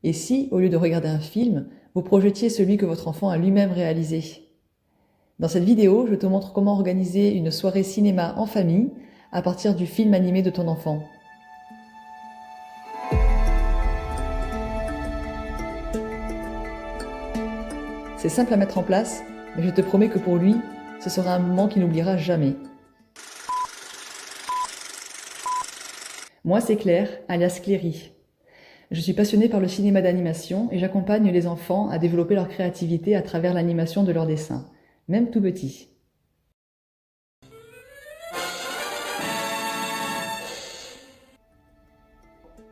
Et si, au lieu de regarder un film, vous projetiez celui que votre enfant a lui-même réalisé? Dans cette vidéo, je te montre comment organiser une soirée cinéma en famille à partir du film animé de ton enfant. C'est simple à mettre en place, mais je te promets que pour lui, ce sera un moment qu'il n'oubliera jamais. Moi, c'est Claire, alias Cléry. Je suis passionnée par le cinéma d'animation et j'accompagne les enfants à développer leur créativité à travers l'animation de leurs dessins, même tout petits.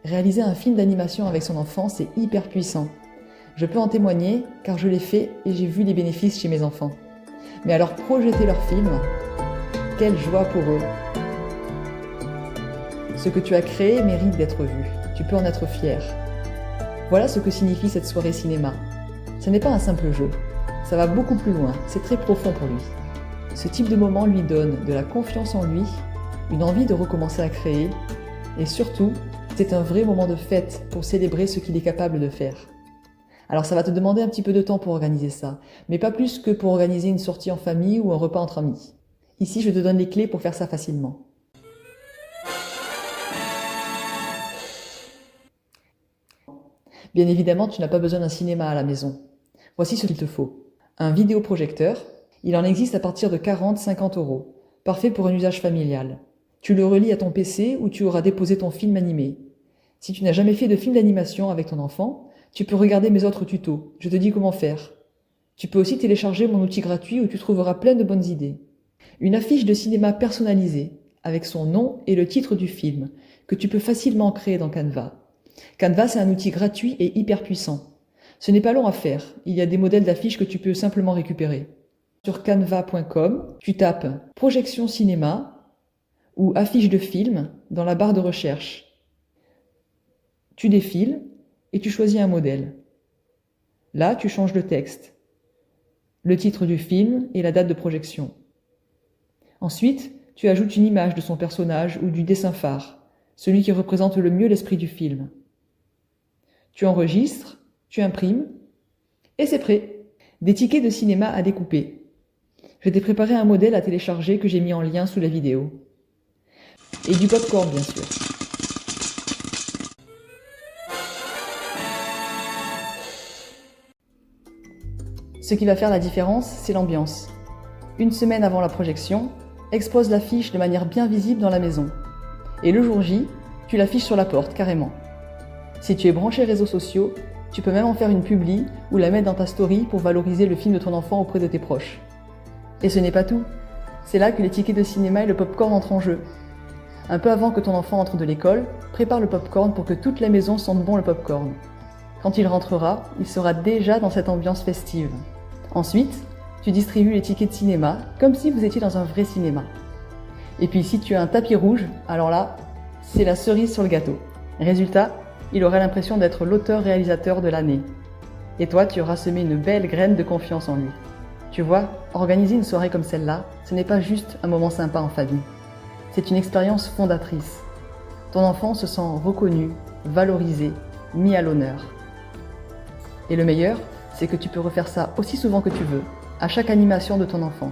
Réaliser un film d'animation avec son enfant, c'est hyper puissant. Je peux en témoigner car je l'ai fait et j'ai vu les bénéfices chez mes enfants. Mais alors projeter leur film, quelle joie pour eux! Ce que tu as créé mérite d'être vu, tu peux en être fier. Voilà ce que signifie cette soirée cinéma. Ce n'est pas un simple jeu, ça va beaucoup plus loin, c'est très profond pour lui. Ce type de moment lui donne de la confiance en lui, une envie de recommencer à créer, et surtout, c'est un vrai moment de fête pour célébrer ce qu'il est capable de faire. Alors ça va te demander un petit peu de temps pour organiser ça, mais pas plus que pour organiser une sortie en famille ou un repas entre amis. Ici, je te donne les clés pour faire ça facilement. Bien évidemment, tu n'as pas besoin d'un cinéma à la maison. Voici ce qu'il te faut. Un vidéoprojecteur, il en existe à partir de 40-50 €, parfait pour un usage familial. Tu le relis à ton PC où tu auras déposé ton film animé. Si tu n'as jamais fait de film d'animation avec ton enfant, tu peux regarder mes autres tutos, je te dis comment faire. Tu peux aussi télécharger mon outil gratuit où tu trouveras plein de bonnes idées. Une affiche de cinéma personnalisée, avec son nom et le titre du film, que tu peux facilement créer dans Canva. Canva, c'est un outil gratuit et hyper puissant. Ce n'est pas long à faire, il y a des modèles d'affiches que tu peux simplement récupérer. Sur canva.com, tu tapes « Projection cinéma » ou « Affiche de film » dans la barre de recherche. Tu défiles et tu choisis un modèle. Là, tu changes le texte, le titre du film et la date de projection. Ensuite, tu ajoutes une image de son personnage ou du dessin phare, celui qui représente le mieux l'esprit du film. Tu enregistres, tu imprimes, et c'est prêt. Des tickets de cinéma à découper. Je t'ai préparé un modèle à télécharger que j'ai mis en lien sous la vidéo. Et du popcorn, bien sûr. Ce qui va faire la différence, c'est l'ambiance. Une semaine avant la projection, expose l'affiche de manière bien visible dans la maison. Et le jour J, tu l'affiches sur la porte, carrément. Si tu es branché réseaux sociaux, tu peux même en faire une publi ou la mettre dans ta story pour valoriser le film de ton enfant auprès de tes proches. Et ce n'est pas tout. C'est là que les tickets de cinéma et le popcorn entrent en jeu. Un peu avant que ton enfant entre de l'école, prépare le popcorn pour que toute la maison sente bon le popcorn. Quand il rentrera, il sera déjà dans cette ambiance festive. Ensuite, tu distribues les tickets de cinéma comme si vous étiez dans un vrai cinéma. Et puis si tu as un tapis rouge, alors là, c'est la cerise sur le gâteau. Résultat, il aura l'impression d'être l'auteur-réalisateur de l'année. Et toi, tu auras semé une belle graine de confiance en lui. Tu vois, organiser une soirée comme celle-là, ce n'est pas juste un moment sympa en famille. C'est une expérience fondatrice. Ton enfant se sent reconnu, valorisé, mis à l'honneur. Et le meilleur, c'est que tu peux refaire ça aussi souvent que tu veux, à chaque animation de ton enfant.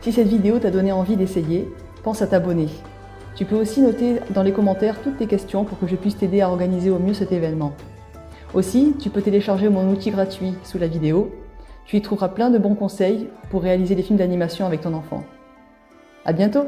Si cette vidéo t'a donné envie d'essayer, pense à t'abonner. Tu peux aussi noter dans les commentaires toutes tes questions pour que je puisse t'aider à organiser au mieux cet événement. Aussi, tu peux télécharger mon outil gratuit sous la vidéo. Tu y trouveras plein de bons conseils pour réaliser des films d'animation avec ton enfant. À bientôt!